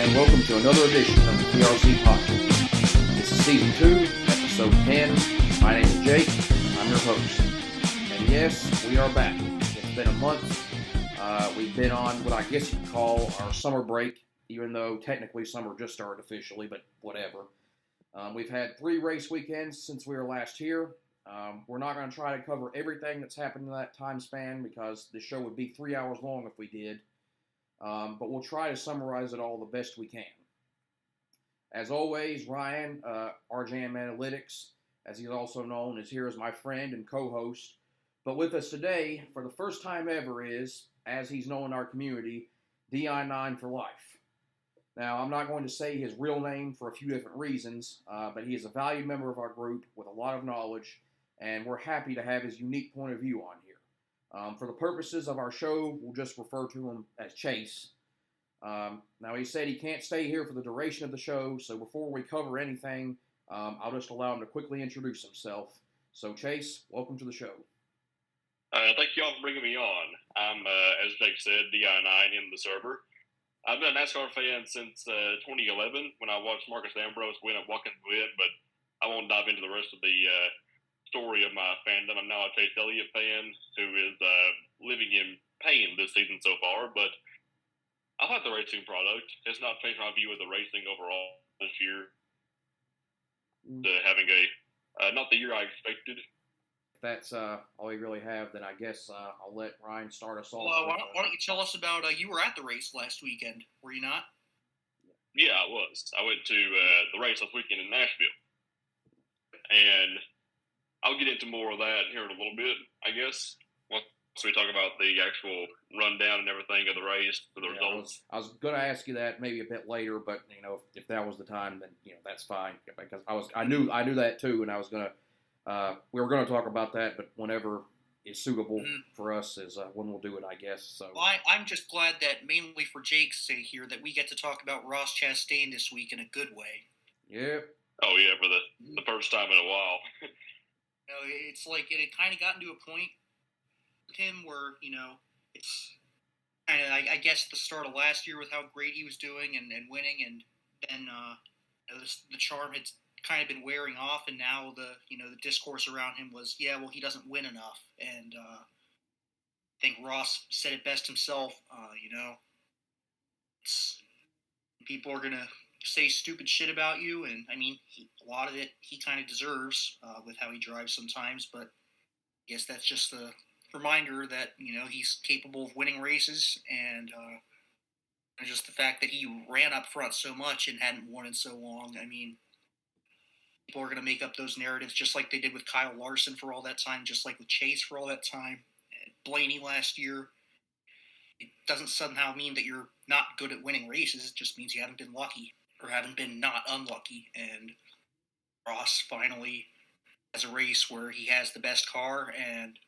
and welcome to another edition of the TRC Podcast. This is Season 2, Episode 10. My name is Jake, I'm your host. And yes, we are back. It's been a month. We've been on what I guess you'd call our summer break, even though technically summer just started officially, but whatever. We've had 3 race weekends since we were last here. We're not going to try to cover everything that's happened in that time span because the show would be 3 hours long if we did. But we'll try to summarize it all the best we can. As always, Ryan, RJM Analytics, as he's also known, is here as my friend and co-host. But with us today, for the first time ever, is, as he's known in our community, DI9 for life. Now, I'm not going to say his real name for a few different reasons, but he is a valued member of our group with a lot of knowledge, and we're happy to have his unique point of view on here. For the purposes of our show, we'll just refer to him as Chase. Now, he said he can't stay here for the duration of the show, so before we cover anything, I'll just allow him to quickly introduce himself. So, Chase, welcome to the show. Thank you all for bringing me on. I'm, as Jake said, DI9 in the server. I've been a NASCAR fan since 2011 when I watched Marcus Ambrose win at Watkins Glen, but I won't dive into the rest of the story of my fandom. I'm now a Chase Elliott fan who is living in pain this season so far, but I like the racing product. It's not changed my view of the racing overall this year. Having not the year I expected. If that's all you really have, then I guess I'll let Ryan start us off. Well, why don't you tell us about, you were at the race last weekend, were you not? Yeah, I was. I went to the race last weekend in Nashville. And I'll get into more of that here in a little bit, I guess, once we talk about the actual rundown and everything of the race for the results. I was going to ask you that maybe a bit later, but if that was the time, then that's fine because I knew that too, and I was going to. We were going to talk about that, but whenever is suitable for us is when we'll do it, I guess. So well, I'm just glad that mainly for Jake's sake here that we get to talk about Ross Chastain this week in a good way. Yeah. Oh yeah, for the first time in a while. It's like it had kind of gotten to a point with him where it's kind of I guess the start of last year with how great he was doing and winning, and then the charm had kind of been wearing off, and now the discourse around him was he doesn't win enough, and I think Ross said it best himself. People are gonna say stupid shit about you, and I mean a lot of it he kind of deserves with how he drives sometimes, but I guess that's just a reminder that he's capable of winning races, and just the fact that he ran up front so much and hadn't won in so long. I mean, people are going to make up those narratives just like they did with Kyle Larson for all that time, just like with Chase for all that time, Blaney last year. It doesn't somehow mean that you're not good at winning races. It just means you haven't been lucky or haven't been not unlucky. And Ross finally has a race where he has the best car and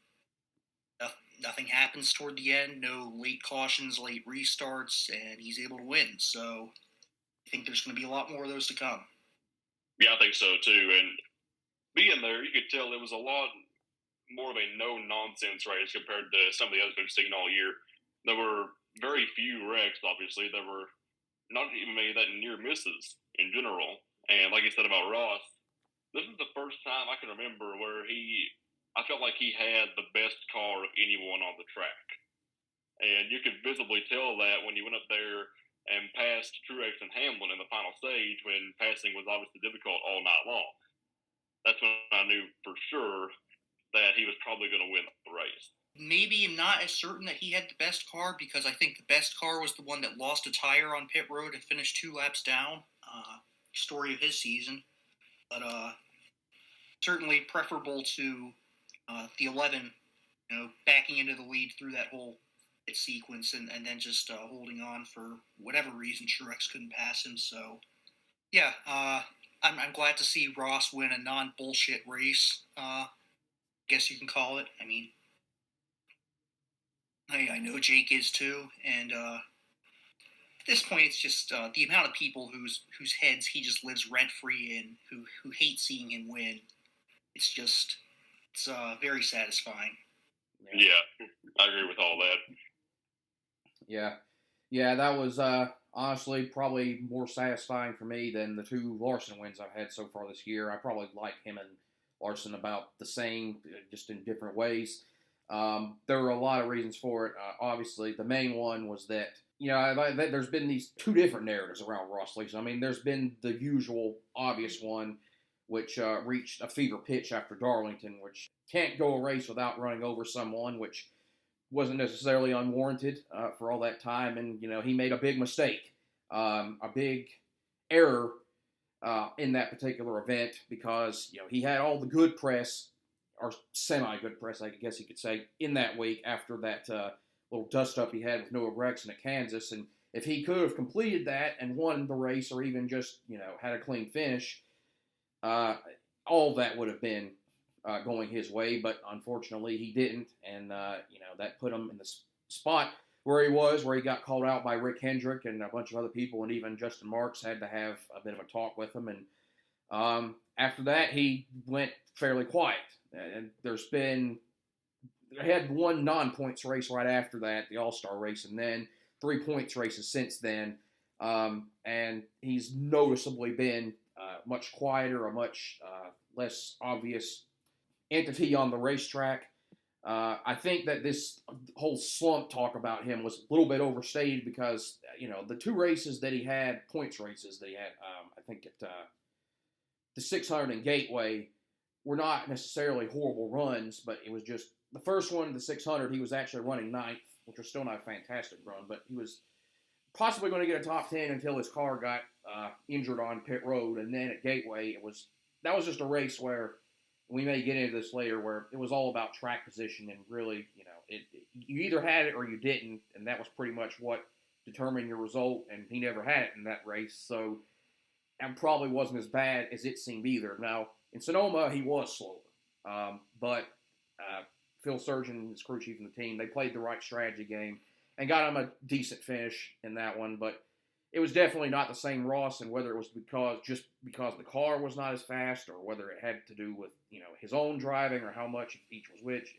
nothing happens toward the end. No late cautions, late restarts, and he's able to win. So I think there's going to be a lot more of those to come. Yeah, I think so too. And being there, you could tell it was a lot more of a no-nonsense race compared to some of the others we've seen all year. There were very few wrecks, obviously. There were not even many that near misses in general. And like you said about Ross, this is the first time I can remember where I felt like he had the best car of anyone on the track. And you could visibly tell that when he went up there and passed Truex and Hamlin in the final stage when passing was obviously difficult all night long. That's when I knew for sure that he was probably going to win the race. Maybe I'm not as certain that he had the best car because I think the best car was the one that lost a tire on pit road and finished 2 laps down. Story of his season. But certainly preferable to the 11, backing into the lead through that whole sequence and then just holding on for whatever reason Truex couldn't pass him. So yeah, I'm glad to see Ross win a non-bullshit race, guess you can call it. I mean, I know Jake is too, and at this point it's just the amount of people whose heads he just lives rent-free in, who hate seeing him win. It's very satisfying. Yeah, I agree with all that. Yeah, that was honestly, probably more satisfying for me than the two Larson wins I've had so far this year. I probably like him and Larson about the same, just in different ways. There were a lot of reasons for it. Obviously, the main one was that, there's been these two different narratives around Ross Leeson. I mean, there's been the usual obvious one, which reached a fever pitch after Darlington, which can't go a race without running over someone, which wasn't necessarily unwarranted for all that time. And, he made a big mistake, a big error in that particular event because, he had all the good press, or semi-good press, I guess you could say, in that week after that little dust-up he had with Noah Gragson at Kansas. And if he could have completed that and won the race or even just, had a clean finish, all that would have been going his way. But unfortunately, he didn't. And, that put him in the spot where he got called out by Rick Hendrick and a bunch of other people. And even Justin Marks had to have a bit of a talk with him. And after that, he went fairly quiet. And they had one non-points race right after that, the All-Star race, and then 3 points races since then. And he's noticeably been much quieter, a much less obvious entity on the racetrack. I think that this whole slump talk about him was a little bit overstated because, the two races that he had, points races that he had, I think at the 600 and Gateway, were not necessarily horrible runs, but it was just the first one, the 600, he was actually running ninth, which was still not a fantastic run, but he was possibly going to get a top 10 until his car got injured on pit road. And then at Gateway, that was just a race where, we may get into this later, where it was all about track position and really, you either had it or you didn't, and that was pretty much what determined your result, and he never had it in that race, so and probably wasn't as bad as it seemed either. Now, in Sonoma, he was slower, but Phil Surgeon and his crew chief and the team, they played the right strategy game and got him a decent finish in that one, but it was definitely not the same Ross, and whether it was because the car was not as fast or whether it had to do with, his own driving or how much each was which,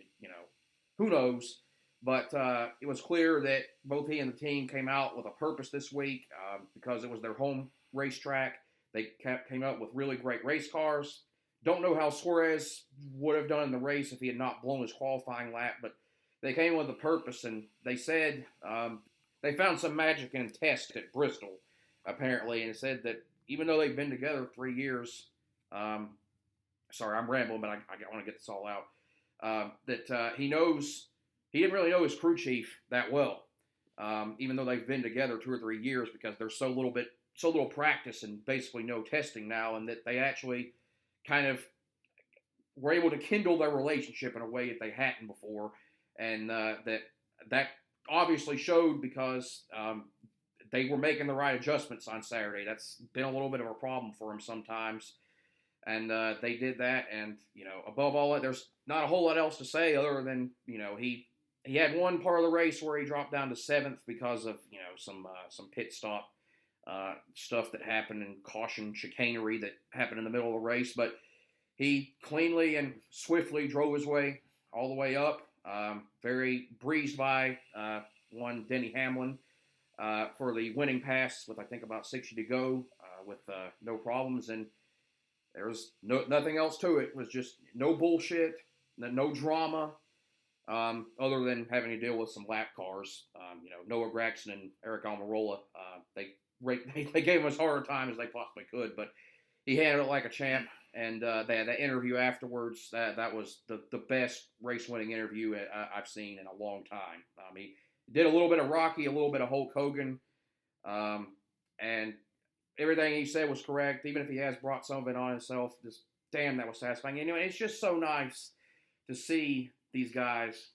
who knows. But it was clear that both he and the team came out with a purpose this week because it was their home racetrack. They came up with really great race cars. Don't know how Suarez would have done in the race if he had not blown his qualifying lap, but they came with a purpose, and they said they found some magic in a test at Bristol, apparently, and it said that even though they've been together 3 years, sorry, I'm rambling, but I want to get this all out, that he didn't really know his crew chief that well, even though they've been together 2 or 3 years, because there's so little practice and basically no testing now, and that they actually kind of were able to kindle their relationship in a way that they hadn't before, and that obviously showed because they were making the right adjustments on Saturday. That's been a little bit of a problem for him sometimes, and they did that. And above all that, there's not a whole lot else to say other than he had one part of the race where he dropped down to 7th because of some pit stop stuff that happened and caution chicanery that happened in the middle of the race, but he cleanly and swiftly drove his way all the way up. Very breezed by one Denny Hamlin for the winning pass with I think about 60 to go with no problems, and there was nothing else to it. It was just no bullshit, no drama, other than having to deal with some lap cars. Noah Gragson and Eric Almirola, they gave him as hard a time as they possibly could, but he handled it like a champ. And that interview afterwards, that was the best race-winning interview I've seen in a long time. He did a little bit of Rocky, a little bit of Hulk Hogan, and everything he said was correct, even if he has brought some of it on himself. Just, damn, that was satisfying. It's just so nice to see these guys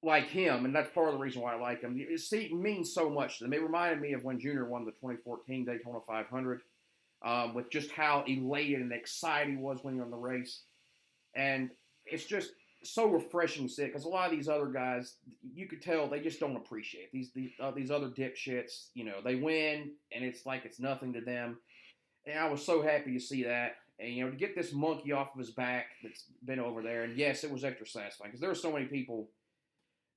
like him, and that's part of the reason why I like him. It means so much to them. It reminded me of when Junior won the 2014 Daytona 500. With just how elated and excited he was when he won the race. And it's just so refreshing to see it, because a lot of these other guys, you could tell they just don't appreciate these other dipshits. They win, and it's like it's nothing to them. And I was so happy to see that. And, to get this monkey off of his back that's been over there. And, yes, it was extra satisfying, because there were so many people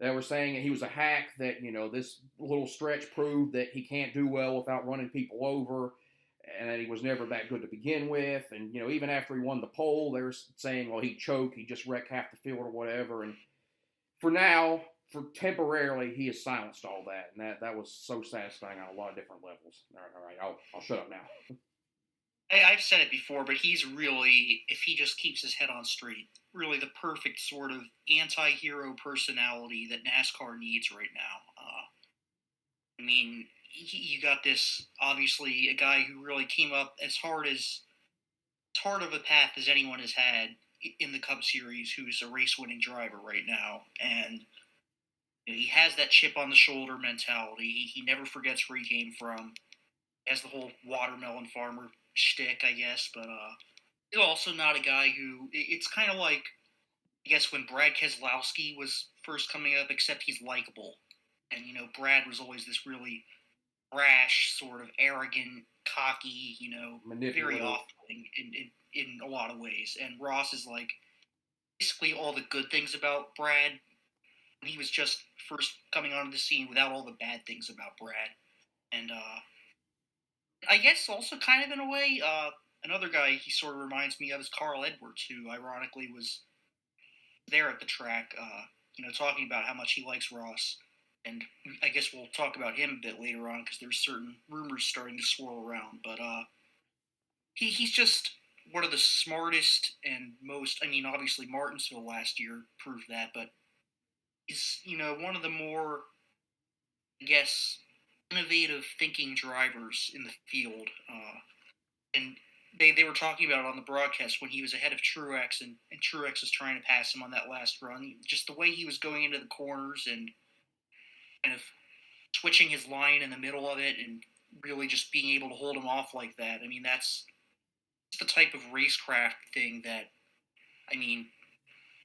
They were saying he was a hack, that, this little stretch proved that he can't do well without running people over, and that he was never that good to begin with. And, even after he won the pole, they were saying, well, he choked, he just wrecked half the field or whatever. And for now, for temporarily, he has silenced all that. And that was so satisfying on a lot of different levels. All right, I'll shut up now. I've said it before, but he's really, if he just keeps his head on straight, really the perfect sort of anti-hero personality that NASCAR needs right now. You got this, obviously, a guy who really came up as hard of a path as anyone has had in the Cup Series, who's a race-winning driver right now. And he has that chip on the shoulder mentality. He never forgets where he came from. He has the whole watermelon farmer shtick, I guess, but he's also not a guy who, it's kind of like, I guess, when Brad Keselowski was first coming up, except he's likable. And, Brad was always this really brash, sort of arrogant, cocky, very off-putting in a lot of ways. And Ross is like basically all the good things about Brad. He was just first coming onto the scene without all the bad things about Brad. And I guess also kind of in a way, another guy he sort of reminds me of is Carl Edwards, who ironically was there at the track, talking about how much he likes Ross. And I guess we'll talk about him a bit later on because there's certain rumors starting to swirl around. But he's just one of the smartest and most, obviously Martinsville last year proved that, but he's, one of the more, I guess, innovative thinking drivers in the field. And they were talking about it on the broadcast when he was ahead of Truex and Truex was trying to pass him on that last run. Just the way he was going into the corners and kind of switching his line in the middle of it and really just being able to hold him off like that. That's the type of racecraft thing that,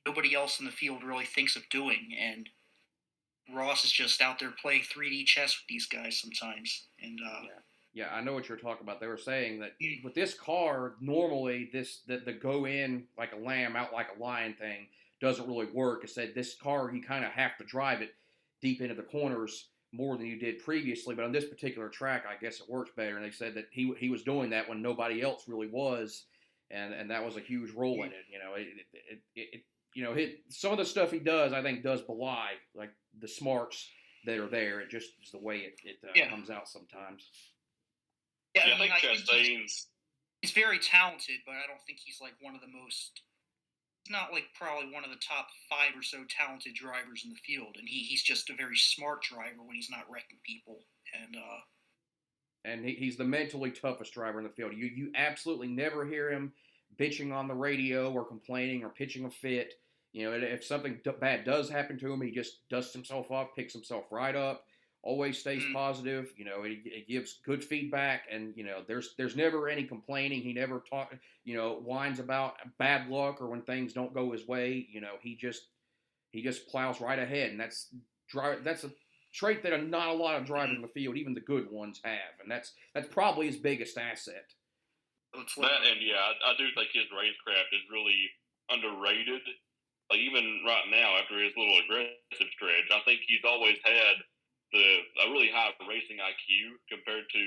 nobody else in the field really thinks of doing. And Ross is just out there playing 3D chess with these guys sometimes. And yeah, I know what you're talking about. They were saying that with this car, normally the go in like a lamb, out like a lion thing doesn't really work. It said this car, you kind of have to drive it deep into the corners more than you did previously. But on this particular track, I guess it works better. And they said that he was doing that when nobody else really was, and that was a huge role in it. Some of the stuff he does, I think, does belie like the smarts that are there. It just is the way it comes out sometimes. Yeah, I think Chastain's... He's very talented, but I don't think he's like one of the most... He's not like probably one of the top 5 or so talented drivers in the field, and he's just a very smart driver when he's not wrecking people. And he's the mentally toughest driver in the field. You absolutely never hear him bitching on the radio or complaining or pitching a fit. If something bad does happen to him, he just dusts himself off, picks himself right up, always stays positive. It gives good feedback, and there's never any complaining. He never whines about bad luck or when things don't go his way. He just plows right ahead, and that's a trait that not a lot of drivers in the field, even the good ones, have, and that's probably his biggest asset. That, and I do think his racecraft is really underrated. Like, even right now, after his little aggressive stretch, I think he's always had a really high racing IQ compared to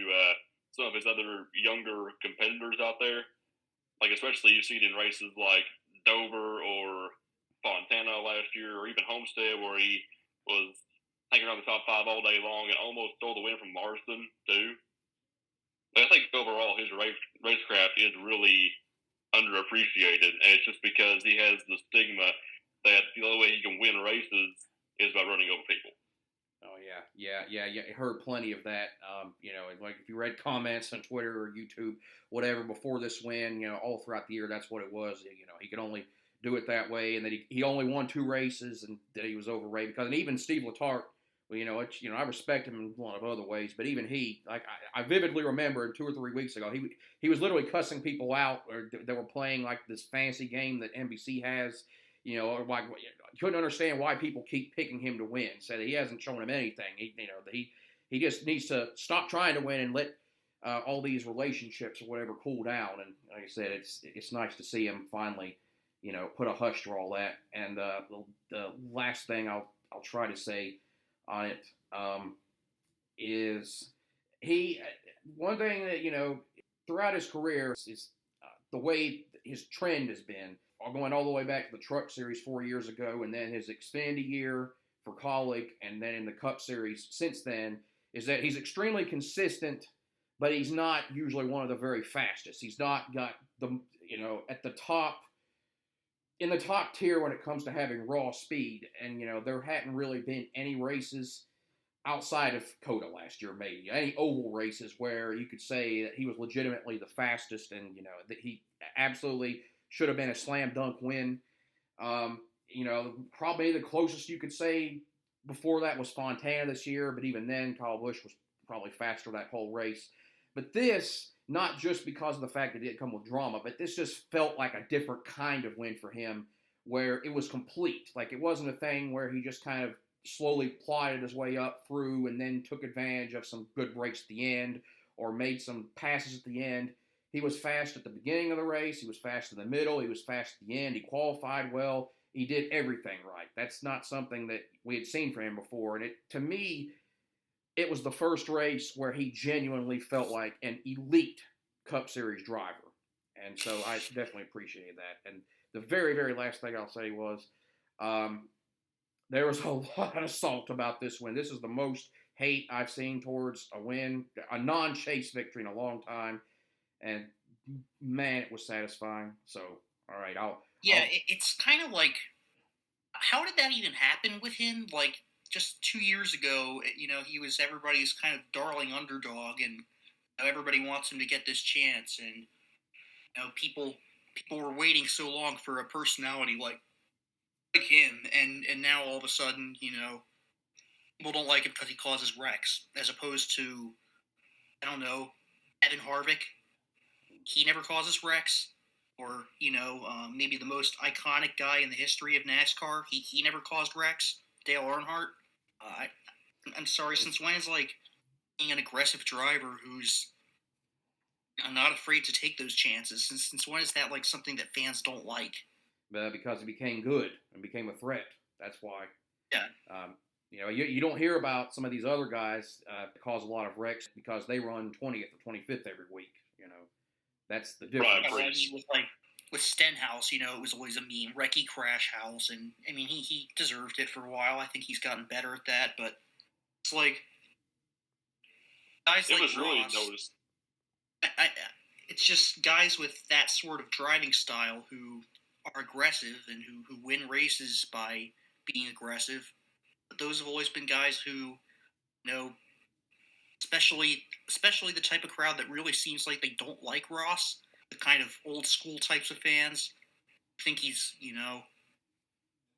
some of his other younger competitors out there. Like, especially you see it in races like Dover or Fontana last year, or even Homestead, where he was hanging around the top 5 all day long and almost stole the win from Marsden, too. But I think overall his racecraft is really underappreciated, and it's just because he has the stigma that the only way he can win races is by running over people. Oh, yeah. I heard plenty of that. Like if you read comments on Twitter or YouTube, whatever, before this win, all throughout the year, that's what it was. He could only do it that way, and that he only won 2 races, and that he was overrated. And even Steve Letarte, I respect him in a lot of other ways, but even he, like I vividly remember 2 or 3 weeks ago, he was literally cussing people out or that were playing like this fantasy game that NBC has. Or like couldn't understand why people keep picking him to win. Said he hasn't shown him anything. He just needs to stop trying to win and let all these relationships or whatever cool down. And like I said, it's nice to see him finally, put a hush to all that. And the last thing I'll try to say on it is he. One thing that throughout his career is the way his trend has been, going all the way back to the Truck Series 4 years ago, and then his Xfinity year for Kaulig, and then in the Cup Series since then, is that he's extremely consistent, but he's not usually one of the very fastest. He's not got the, at the top, in the top tier when it comes to having raw speed. And, there hadn't really been any races outside of COTA last year, maybe, any oval races where you could say that he was legitimately the fastest, and, that he absolutely should have been a slam dunk win. Probably the closest you could say before that was Fontana this year, but even then, Kyle Busch was probably faster that whole race. But this, not just because of the fact that it didn't come with drama, but this just felt like a different kind of win for him, where it was complete. Like, it wasn't a thing where he just kind of slowly plodded his way up through and then took advantage of some good breaks at the end or made some passes at the end. He was fast at the beginning of the race. He was fast in the middle. He was fast at the end. He qualified well. He did everything right. That's not something that we had seen from him before. And to me, it was the first race where he genuinely felt like an elite Cup Series driver. And so I definitely appreciated that. And the very, very last thing I'll say was there was a lot of salt about this win. This is the most hate I've seen towards a win, a non-chase victory in a long time. And, man, it was satisfying. So, all right, it's kind of like, how did that even happen with him? Like, just 2 years ago, he was everybody's kind of darling underdog, and everybody wants him to get this chance. And, people were waiting so long for a personality like him, and now all of a sudden, people don't like him because he causes wrecks, as opposed to, I don't know, Evan Harvick. He never causes wrecks. Or, maybe the most iconic guy in the history of NASCAR. He never caused wrecks. Dale Earnhardt. I'm sorry, since when is, being an aggressive driver who's not afraid to take those chances? Since when is that, something that fans don't like? Because he became good and became a threat. That's why. Yeah. You don't hear about some of these other guys that cause a lot of wrecks because they run 20th or 25th every week, That's the difference. Right. With Stenhouse, it was always a meme, Recce Crash House, and I mean he deserved it for a while. I think he's gotten better at that, but it's like guys it like was Ross, really noticed. It's just guys with that sort of driving style who are aggressive and who win races by being aggressive. But those have always been guys who, especially the type of crowd that really seems like they don't like Ross, the kind of old school types of fans, think he's,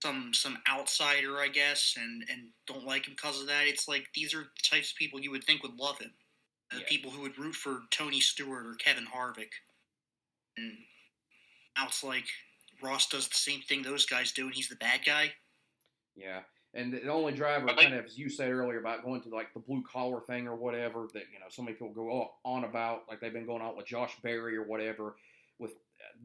some outsider, I guess, and don't like him because of that. It's like these are the types of people you would think would love him. The people who would root for Tony Stewart or Kevin Harvick. And now it's like Ross does the same thing those guys do, and he's the bad guy. Yeah. And the only driver, kind of, as you said earlier, about going to the blue collar thing or whatever, that so many people go on about, like they've been going on with Josh Berry or whatever, with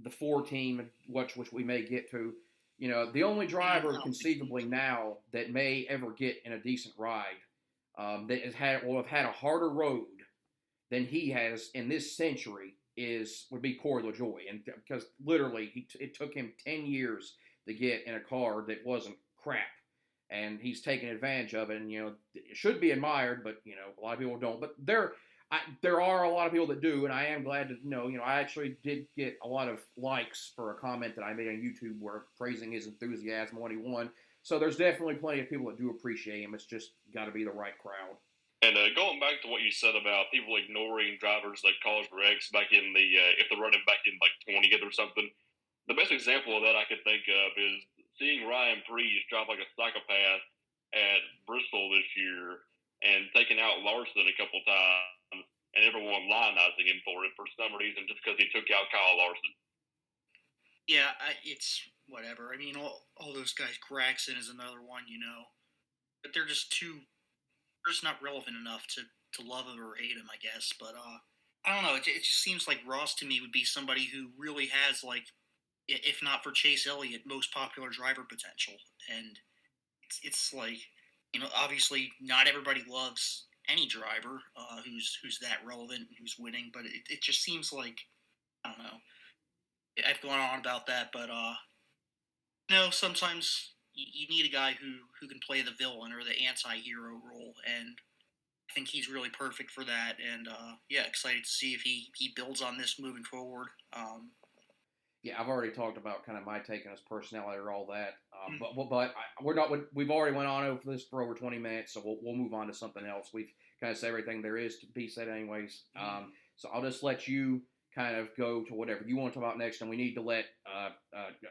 the 4 team, which we may get to. The only driver conceivably now that may ever get in a decent ride that will have had a harder road than he has in this century would be Corey LaJoie, and because literally it took him 10 years to get in a car that wasn't crap. And he's taken advantage of it, and it should be admired, but a lot of people don't. But there are a lot of people that do, and I am glad to know. I actually did get a lot of likes for a comment that I made on YouTube where praising his enthusiasm when he won. So there's definitely plenty of people that do appreciate him. It's just got to be the right crowd. And going back to what you said about people ignoring drivers that caused wrecks back in the if they're running back in 20th or something, the best example of that I could think of is seeing Ryan Preece drive like a psychopath at Bristol this year and taking out Larson a couple times, and everyone lionizing him for it for some reason just because he took out Kyle Larson. Yeah, it's whatever. I mean, all those guys. Gregson is another one, but they're just not relevant enough to love him or hate him, I guess. But I don't know. It just seems like Ross to me would be somebody who really has if not for Chase Elliott, most popular driver potential. And it's like, obviously not everybody loves any driver who's that relevant and who's winning, but it just seems like, I don't know. I've gone on about that, but sometimes you need a guy who can play the villain or the anti-hero role, and I think he's really perfect for that. And yeah, excited to see if he builds on this moving forward. Yeah, I've already talked about kind of my take on his personality or all that, we're not. We've already went on over this for over 20 minutes, so we'll move on to something else. We've kind of said everything there is to be said, anyways. So I'll just let you kind of go to whatever you want to talk about next, and we need to let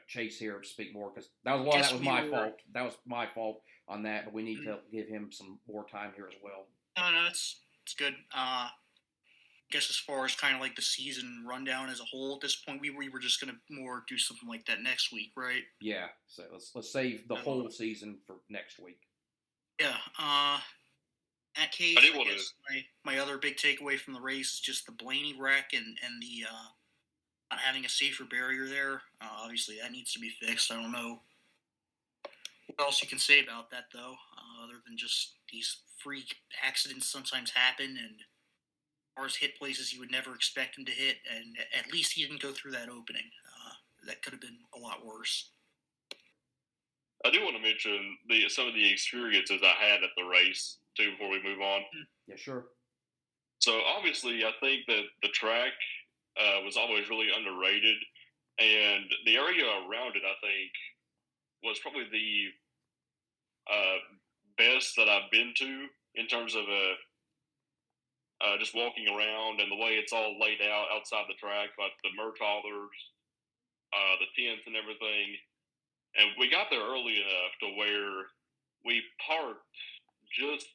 Chase here speak more because that was my fault. That was my fault on that, but we need to give him some more time here as well. No, it's good. I guess as far as kind of like the season rundown as a whole at this point, we were just going to more do something like that next week, right? Yeah, so let's save the whole season for next week. Yeah. In that case, I guess my other big takeaway from the race is just the Blaney wreck and the not having a safer barrier there. Obviously, that needs to be fixed. I don't know what else you can say about that, though, other than just these freak accidents sometimes happen, and cars hit places you would never expect him to hit, and at least he didn't go through that opening. That could have been a lot worse. I do want to mention some of the experiences I had at the race, too, before we move on. Yeah, sure. So, obviously, I think that the track was always really underrated, and the area around it, I think, was probably the best that I've been to in terms of just walking around and the way it's all laid out outside the track, like the merch haulers, the tents and everything. And we got there early enough to where we parked just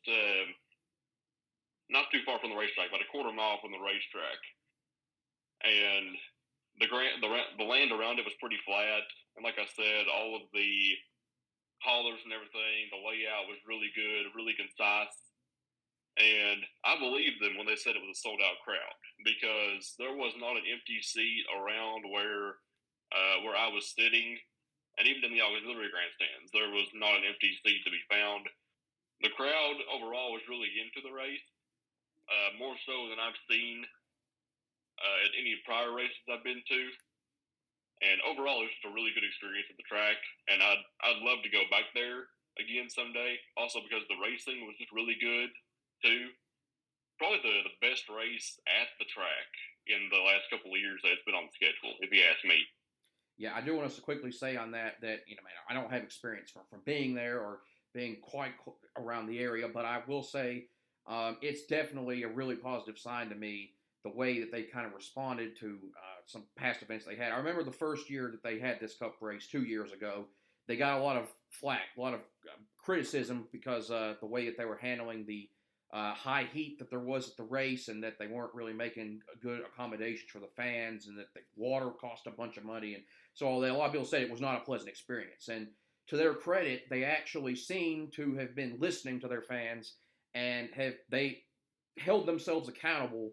not too far from the racetrack, about a quarter mile from the racetrack. And the land around it was pretty flat. And like I said, all of the haulers and everything, the layout was really good, really concise. And I believed them when they said it was a sold-out crowd because there was not an empty seat around where I was sitting, and even in the auxiliary grandstands, there was not an empty seat to be found. The crowd overall was really into the race, more so than I've seen at any prior races I've been to. And overall, it was just a really good experience at the track, and I'd love to go back there again someday. Also because the racing was just really good too. Probably the best race at the track in the last couple of years that's been on the schedule, if you ask me. Yeah, I do want to quickly say on that man, I don't have experience from being there or being quite around the area, but I will say it's definitely a really positive sign to me the way that they kind of responded to some past events they had. I remember the first year that they had this Cup race 2 years ago, they got a lot of flack, a lot of criticism because the way that they were handling the high heat that there was at the race, and that they weren't really making good accommodations for the fans, and that the water cost a bunch of money. And so a lot of people said it was not a pleasant experience. And to their credit, they actually seem to have been listening to their fans, and they held themselves accountable.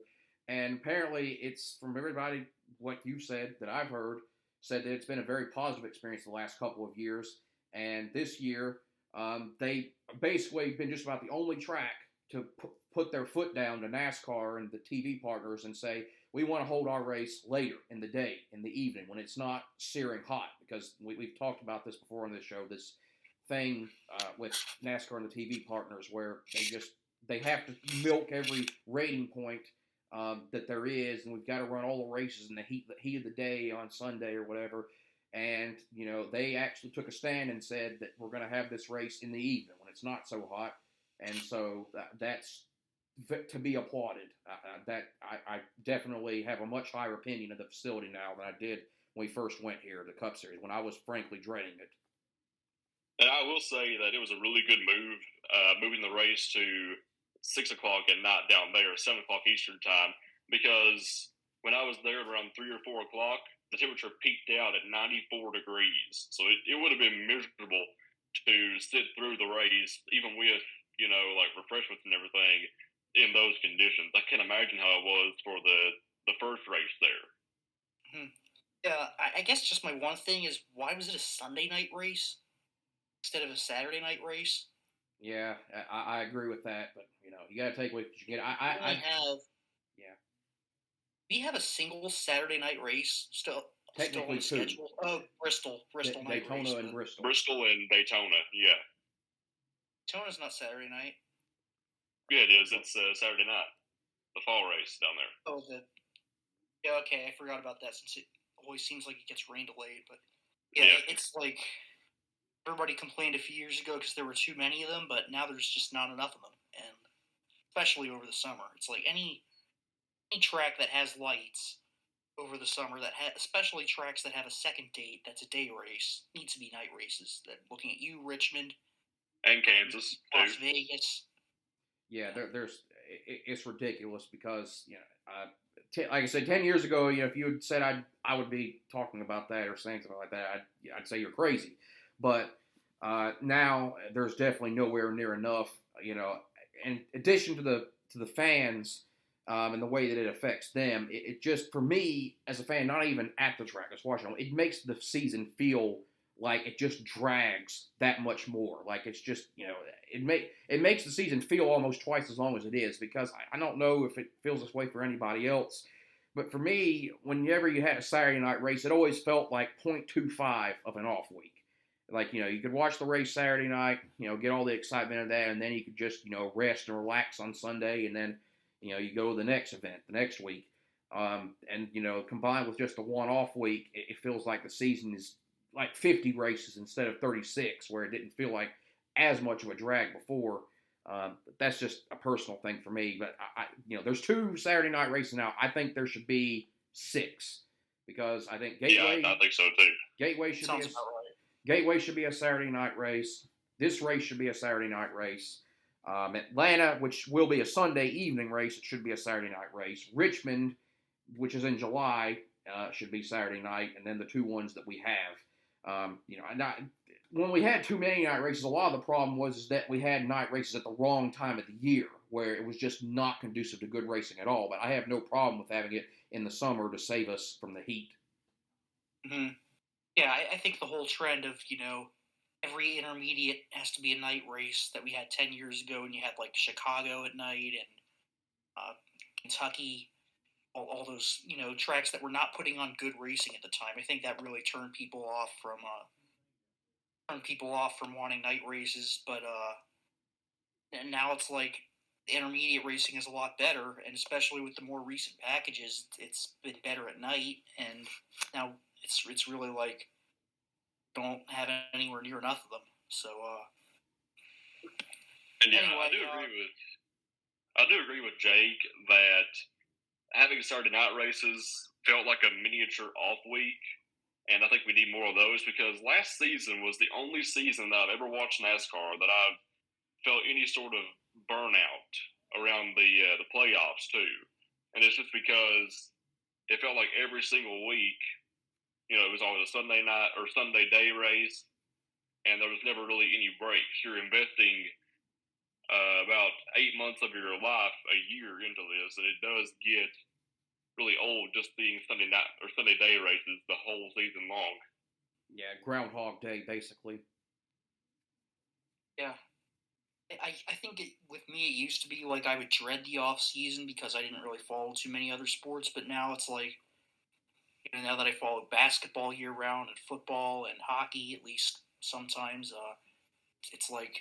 And apparently it's, from everybody, what you said, that I've heard, said that it's been a very positive experience the last couple of years. And this year, they basically been just about the only track to put their foot down to NASCAR and the TV partners and say, we want to hold our race later in the day, in the evening, when it's not searing hot. Because we've talked about this before on this show, this thing with NASCAR and the TV partners where they have to milk every rating point that there is, and we've got to run all the races in the heat of the day on Sunday or whatever. And, they actually took a stand and said that we're going to have this race in the evening when it's not so hot. And so that's to be applauded. I definitely have a much higher opinion of the facility now than I did when we first went here, the Cup Series, when I was frankly dreading it. And I will say that it was a really good move, moving the race to 6 o'clock at night down there, 7 o'clock Eastern time, because when I was there around 3 or 4 o'clock, the temperature peaked out at 94 degrees. So it would have been miserable to sit through the race, even with, like refreshments and everything in those conditions. I can't imagine how it was for the first race there. Yeah, I guess just my one thing is, why was it a Sunday night race? instead of a Saturday night race. Yeah, I agree with that, but you got to take what you get. Yeah, we have a single Saturday night race still on technically the two. schedule. Oh, Bristol night Daytona race. and Bristol. Bristol and Daytona, yeah. Daytona's not Saturday night. Yeah, it is. It's Saturday night. The fall race down there. Oh, yeah, okay, I forgot about that since it always seems like it gets rain delayed. But yeah. It's like everybody complained a few years ago because there were too many of them, but now there's just not enough of them, and especially over the summer, it's like any track that has lights over the summer especially tracks that have a second date that's a day race needs to be night races. That looking at you, Richmond, and Kansas, Las Vegas. Yeah, it's ridiculous because like I said, 10 years ago, if you had said I would be talking about that or saying something like that, I'd say you're crazy. But now there's definitely nowhere near enough. In addition to the fans and the way that it affects them, it just, for me as a fan, not even at the track, just watching them, it makes the season feel like it just drags that much more. Like it's just, it makes the season feel almost twice as long as it is, because I don't know if it feels this way for anybody else. But for me, whenever you had a Saturday night race, it always felt like 0.25 of an off week. Like, you could watch the race Saturday night, get all the excitement of that, and then you could just, rest and relax on Sunday, and then, you go to the next event the next week. And, combined with just a one-off week, it feels like the season is like 50 races instead of 36, where it didn't feel like as much of a drag before. But that's just a personal thing for me. But there's 2 Saturday night races now. I think there should be 6, because I think Gateway. Yeah, I think so too. Gateway should be a Saturday night race. This race should be a Saturday night race. Atlanta, which will be a Sunday evening race, it should be a Saturday night race. Richmond, which is in July, should be Saturday night, and then the 2 ones that we have. When we had too many night races, a lot of the problem was that we had night races at the wrong time of the year, where it was just not conducive to good racing at all. But I have no problem with having it in the summer to save us from the heat. Mm-hmm. Yeah, I think the whole trend of, every intermediate has to be a night race that we had 10 years ago, and you had like Chicago at night and Kentucky, all those, tracks that were not putting on good racing at the time. I think that really turned people off from wanting night races. But and now it's like the intermediate racing is a lot better, and especially with the more recent packages, it's been better at night, and now it's really like don't have anywhere near enough of them. So and yeah, anyway, I do agree with Jake that having Saturday night races felt like a miniature off week, and I think we need more of those, because last season was the only season that I've ever watched NASCAR that I've felt any sort of burnout around the playoffs too. And it's just because it felt like every single week, it was always a Sunday night or Sunday day race, and there was never really any breaks. You're investing about 8 months of your life a year into this, and it does get really old just being Sunday night or Sunday day races the whole season long. Yeah, Groundhog Day, basically. Yeah. I think with me, it used to be like I would dread the off season because I didn't really follow too many other sports, but now it's like, now that I follow basketball year round and football and hockey, at least sometimes, it's like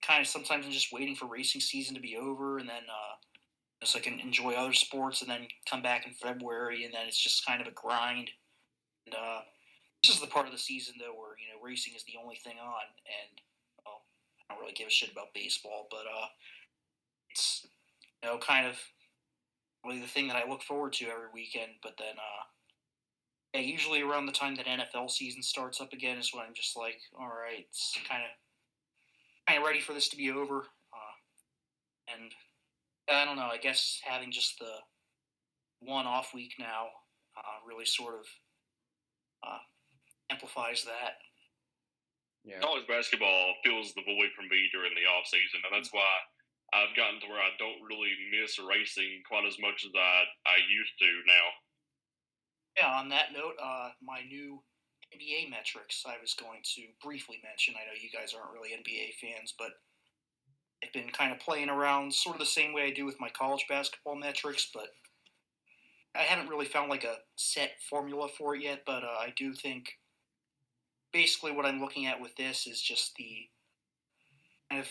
kind of sometimes I'm just waiting for racing season to be over, and then so I can enjoy other sports, and then come back in February, and then it's just kind of a grind. And this is the part of the season though where racing is the only thing on, and I don't really give a shit about baseball, but it's kind of really the thing that I look forward to every weekend. But then usually around the time that NFL season starts up again is when I'm just like, all right, it's kind of ready for this to be over. And I don't know, I guess having just the one off week now really sort of amplifies that. Yeah. College basketball fills the void from me during the off season, and that's why I've gotten to where I don't really miss racing quite as much as I used to now. Yeah, on that note, my new NBA metrics I was going to briefly mention. I know you guys aren't really NBA fans, but I've been kind of playing around sort of the same way I do with my college basketball metrics, but I haven't really found like a set formula for it yet. But I do think basically what I'm looking at with this is just the kind of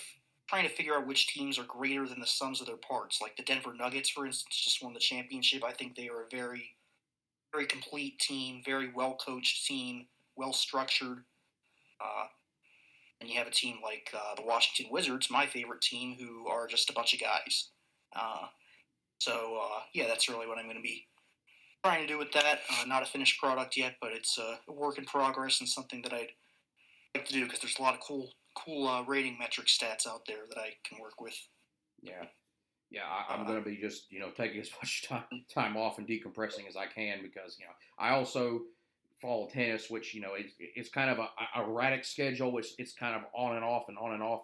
trying to figure out which teams are greater than the sums of their parts. Like the Denver Nuggets, for instance, just won the championship. I think they are a very, very complete team, very well coached team, well structured. And you have a team like the Washington Wizards, my favorite team, who are just a bunch of guys. Yeah, that's really what I'm going to be trying to do with that. Not a finished product yet, but it's a work in progress and something that I'd like to do because there's a lot of cool rating metric stats out there that I can work with. Yeah, I'm going to be just, taking as much time off and decompressing as I can because, I also follow tennis, which, it's kind of a erratic schedule. It's kind of on and off,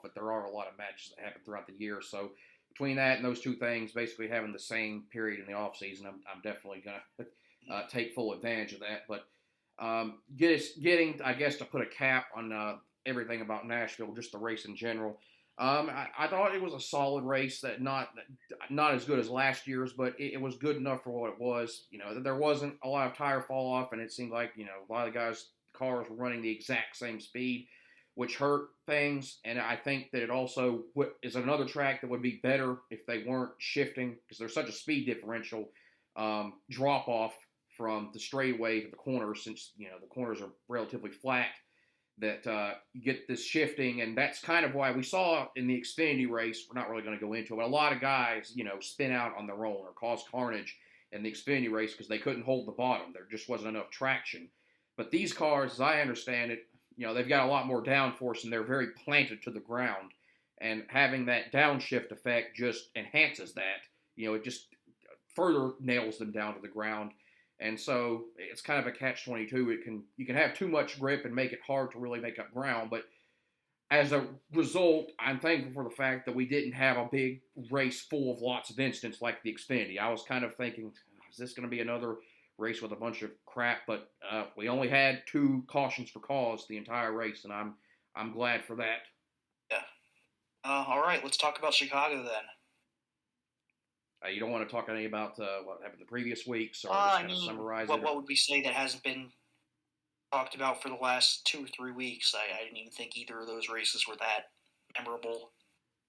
but there are a lot of matches that happen throughout the year. So between that and those two things, basically having the same period in the off season, I'm definitely going to take full advantage of that. But getting, I guess, to put a cap on everything about Nashville, just the race in general. I thought it was a solid race, that not as good as last year's, but it was good enough for what it was. There wasn't a lot of tire fall off, and it seemed like a lot of the guys' cars were running the exact same speed, which hurt things. And I think that it also is another track that would be better if they weren't shifting, because there's such a speed differential drop off from the straightaway to the corners, since the corners are relatively flat. That you get this shifting, and that's kind of why we saw in the Xfinity race, we're not really going to go into it, but a lot of guys, spin out on their own or cause carnage in the Xfinity race because they couldn't hold the bottom. There just wasn't enough traction. But these cars, as I understand it, they've got a lot more downforce, and they're very planted to the ground. And having that downshift effect just enhances that. It just further nails them down to the ground. And so it's kind of a catch-22. You can have too much grip and make it hard to really make up ground. But as a result, I'm thankful for the fact that we didn't have a big race full of lots of incidents like the Xfinity. I was kind of thinking, is this going to be another race with a bunch of crap? But we only had 2 cautions for cause the entire race, and I'm glad for that. Yeah. All right, let's talk about Chicago then. You don't want to talk any about what happened the previous weeks, or just kind of summarize it? What would we say that hasn't been talked about for the last 2 or 3 weeks? I didn't even think either of those races were that memorable.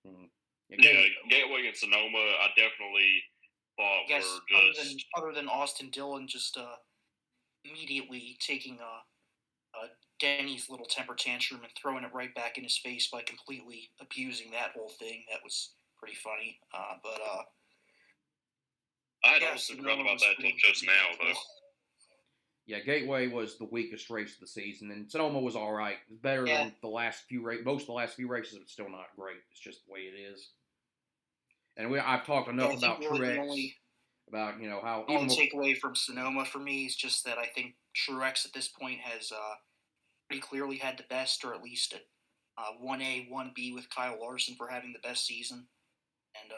Mm-hmm. Gateway and Sonoma, I definitely thought were just... Other than Austin Dillon just immediately taking Denny's little temper tantrum and throwing it right back in his face by completely abusing that whole thing. That was pretty funny. I had also forgotten about that until just now, though. Yeah, Gateway was the weakest race of the season, and Sonoma was all right. It's better than the last few races. Most of the last few races, but still not great. It's just the way it is. And I've talked enough about Truex, about how the only takeaway from Sonoma for me is just that I think Truex at this point has pretty clearly had the best, or at least a 1A, 1B with Kyle Larson for having the best season, and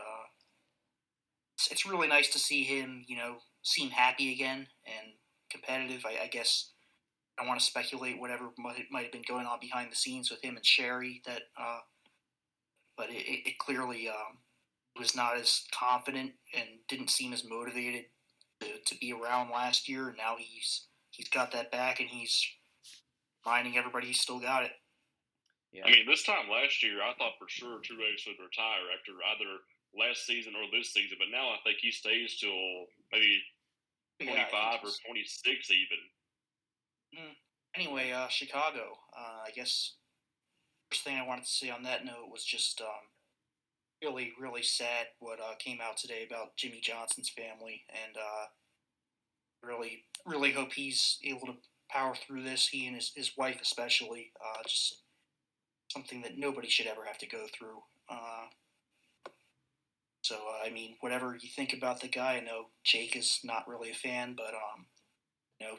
it's really nice to see him, seem happy again and competitive. I guess I don't want to speculate whatever might have been going on behind the scenes with him and Sherry, but it clearly was not as confident and didn't seem as motivated to be around last year. And now he's got that back, and he's reminding everybody he's still got it. Yeah. I mean, this time last year, I thought for sure Truex would retire after either last season or this season, but now I think he stays till maybe 25 or 26 even. Anyway, Chicago. I guess first thing I wanted to say on that note was just really, really sad what came out today about Jimmy Johnson's family, and really, really hope he's able to power through this. He and his wife especially. Just something that nobody should ever have to go through. So, I mean, whatever you think about the guy, I know Jake is not really a fan, but,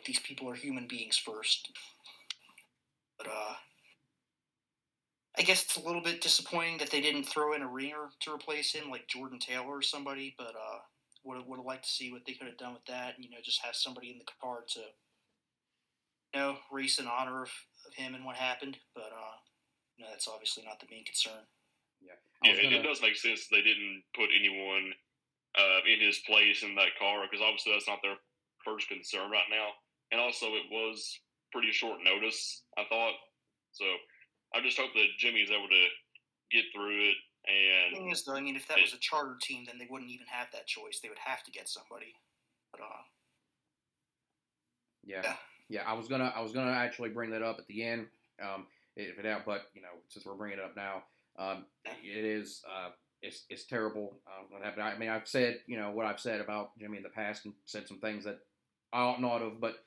these people are human beings first. But, I guess it's a little bit disappointing that they didn't throw in a ringer to replace him, like Jordan Taylor or somebody, but, would have liked to see what they could have done with that, and, just have somebody in the car to race in honor of him and what happened, but that's obviously not the main concern. Yeah, it does make sense they didn't put anyone in his place in that car because obviously that's not their first concern right now, and also it was pretty short notice, I thought. So I just hope that Jimmy's able to get through it. And the thing is, though, I mean, if that was a charter team, then they wouldn't even have that choice. They would have to get somebody. But yeah. I was gonna actually bring that up at the end, if it out, but since we're bringing it up now, it is it's terrible what happened. I mean, I've said what I've said about Jimmy in the past and said some things that I ought not have, but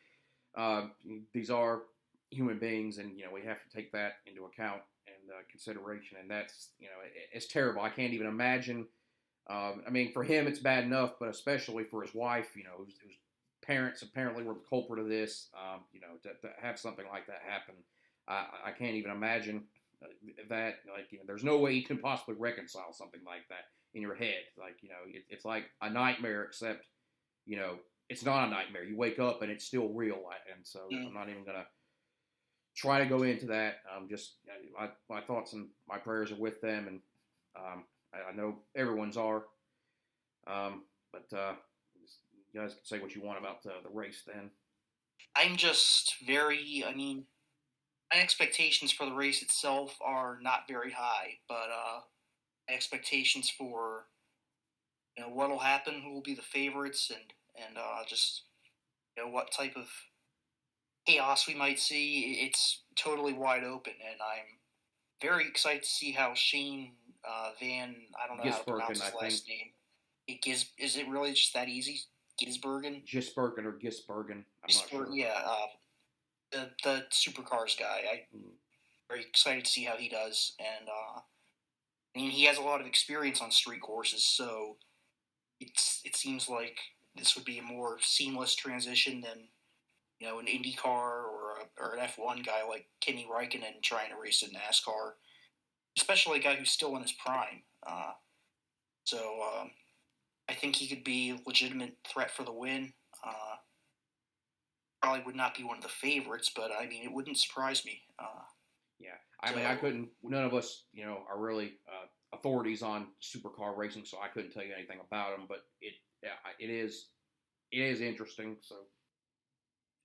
these are human beings, and we have to take that into account and consideration, and that's it's terrible. I can't even imagine. I mean, for him it's bad enough, but especially for his wife, whose parents apparently were the culprit of this. To have something like that happen, I can't even imagine that. There's no way you can possibly reconcile something like that in your head. It's like a nightmare, except it's not a nightmare. You wake up and it's still real, and so I'm not even gonna try to go into that. Just my thoughts and my prayers are with them, and I know everyone's are. But you guys can say what you want about the race then. I'm just my expectations for the race itself are not very high, but my expectations for what'll happen, who will be the favorites, and just what type of chaos we might see, it's totally wide open, and I'm very excited to see how Shane Van, I don't know how to pronounce his last name. Is it really just that easy? Gisbergen? Gisbergen or Gisbergen. I'm not sure. Yeah, the supercars guy. I'm very excited to see how he does, and he has a lot of experience on street courses, so it seems like this would be a more seamless transition than an IndyCar or an F1 guy like Kimi Räikkönen trying to race in NASCAR, especially a guy who's still in his prime. So I think he could be a legitimate threat for the win. Probably would not be one of the favorites, but it wouldn't surprise me. I couldn't. None of us, are really authorities on supercar racing, so I couldn't tell you anything about them. But it is interesting. So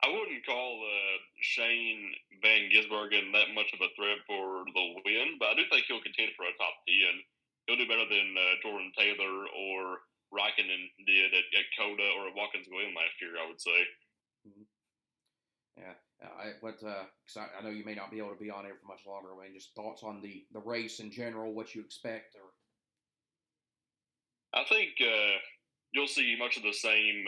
I wouldn't call Shane Van Gisbergen that much of a threat for the win, but I do think he'll contend for a top 10. He'll do better than Jordan Taylor or Raikkonen did at Coda or at Watkins Glen last year, I would say. Mm-hmm. Yeah. I know you may not be able to be on here for much longer. Just thoughts on the race in general, what you expect, or I think you'll see much of the same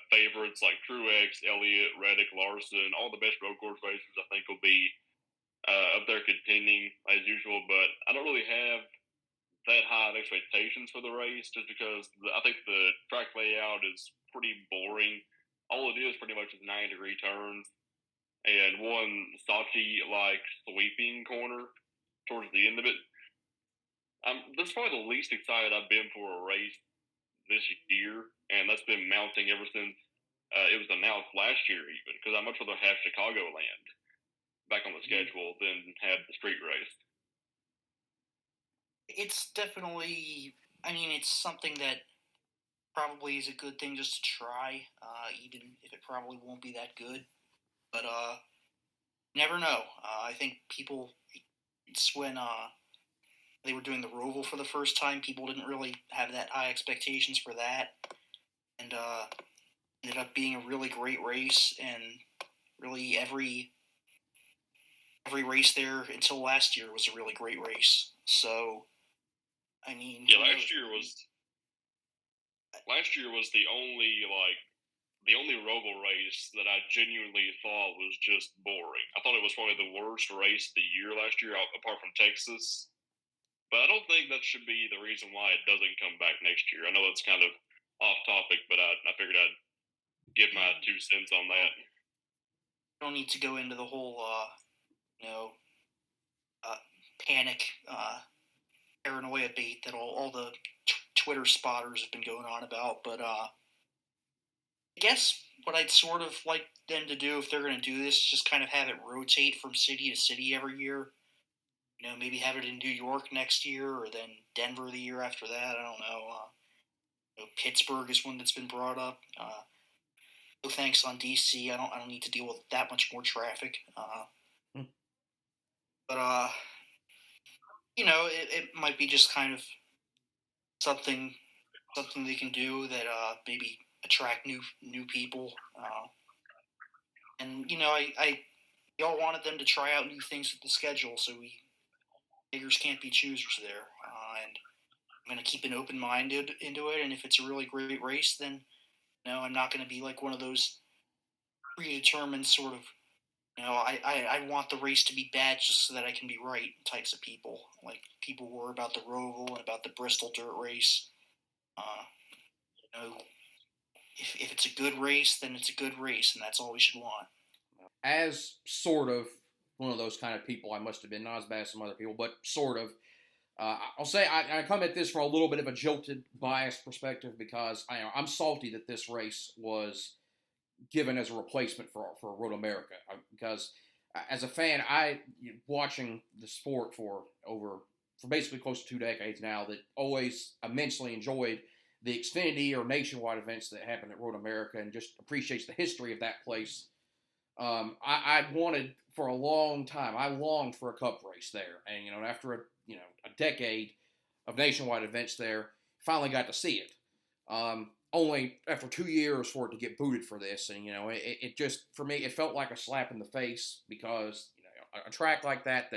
favorites like Truex, Elliott, Reddick, Larson, all the best road course racers. I think will be up there contending as usual, but I don't really have that high of expectations for the race just because I think the track layout is pretty boring. All it is pretty much is 90-degree turns and one Saatchi-like sweeping corner towards the end of it. That's probably the least excited I've been for a race this year, and that's been mounting ever since it was announced last year even, because I'd much rather have Chicagoland back on the schedule than have the street race. It's definitely, it's something that probably is a good thing just to try, even if it probably won't be that good. But never know. I think it's when they were doing the Roval for the first time, people didn't really have that high expectations for that. And ended up being a really great race, and really every race there until last year was a really great race. So, last year was the only Roval race that I genuinely thought was just boring. I thought it was probably the worst race of the year last year, apart from Texas. But I don't think that should be the reason why it doesn't come back next year. I know that's kind of off topic, but I figured I'd give my 2 cents on that. Don't need to go into the whole, panic, paranoia bait that all the Twitter spotters have been going on about. But I guess what I'd sort of like them to do if they're going to do this, just kind of have it rotate from city to city every year. Maybe have it in New York next year, or then Denver the year after that. I don't know. Pittsburgh is one that's been brought up. No thanks on DC. I don't need to deal with that much more traffic. Hmm. But it might be just kind of something they can do that maybe attract new people. And we all wanted them to try out new things with the schedule, so beggars can't be choosers there. And I'm going to keep an open mind into it, and if it's a really great race, then I'm not going to be like one of those predetermined sort of, I want the race to be bad just so that I can be right types of people. Like people were about the Roval and about the Bristol dirt race. If it's a good race, then it's a good race, and that's all we should want. As sort of one of those kind of people, I must have been, not as bad as some other people, but sort of. I'll say I come at this from a little bit of a jilted, biased perspective because I'm salty that this race was given as a replacement for Road America. Because as a fan, watching the sport for basically close to 2 decades now, that always immensely enjoyed the Xfinity or nationwide events that happen at Road America and just appreciates the history of that place. I wanted for a long time. I longed for a Cup race there, and after a decade of nationwide events there, finally got to see it. Only after 2 years for it to get booted for this, and it just, for me, it felt like a slap in the face because a track like that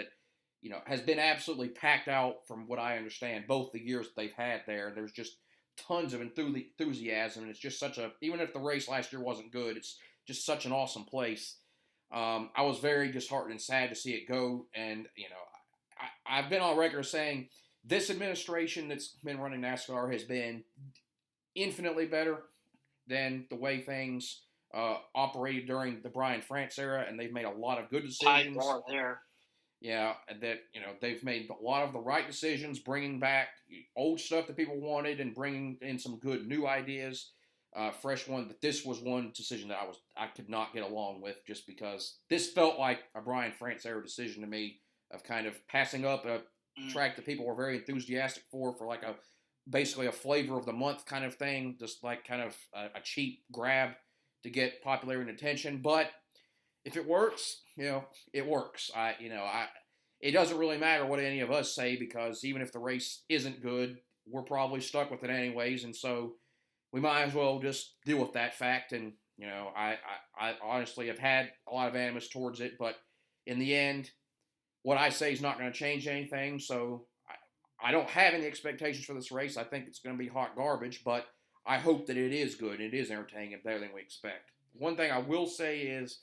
has been absolutely packed out from what I understand both the years that they've had there. There's just tons of enthusiasm, and it's just even if the race last year wasn't good, it's just such an awesome place. I was very disheartened and sad to see it go, and I've been on record saying this administration that's been running NASCAR has been infinitely better than the way things operated during the Brian France era, and they've made a lot of good decisions. There. Yeah, that they've made a lot of the right decisions, bringing back old stuff that people wanted and bringing in some good new ideas, fresh one. But this was one decision that I could not get along with, just because this felt like a Brian France era decision to me of kind of passing up a track that people were very enthusiastic for like basically a flavor of the month kind of thing, just like kind of a cheap grab to get popularity and attention. But if it works, it works. It doesn't really matter what any of us say, because even if the race isn't good, we're probably stuck with it anyways, and so we might as well just deal with that fact. And I honestly have had a lot of animus towards it, but in the end, what I say is not going to change anything. So I don't have any expectations for this race. I think it's going to be hot garbage, but I hope that it is good and it is entertaining and better than we expect. One thing I will say is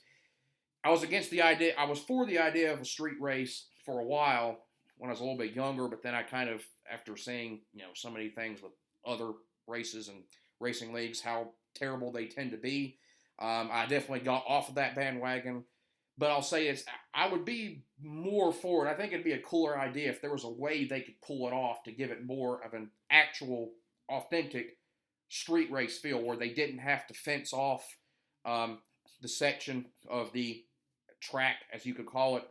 I was for the idea of a street race for a while when I was a little bit younger, but then I kind of, after seeing, so many things with other races and racing leagues, how terrible they tend to be, I definitely got off of that bandwagon. But I'll say I would be more for it. I think it'd be a cooler idea if there was a way they could pull it off to give it more of an actual, authentic street race feel, where they didn't have to fence off the section of the track, as you could call it,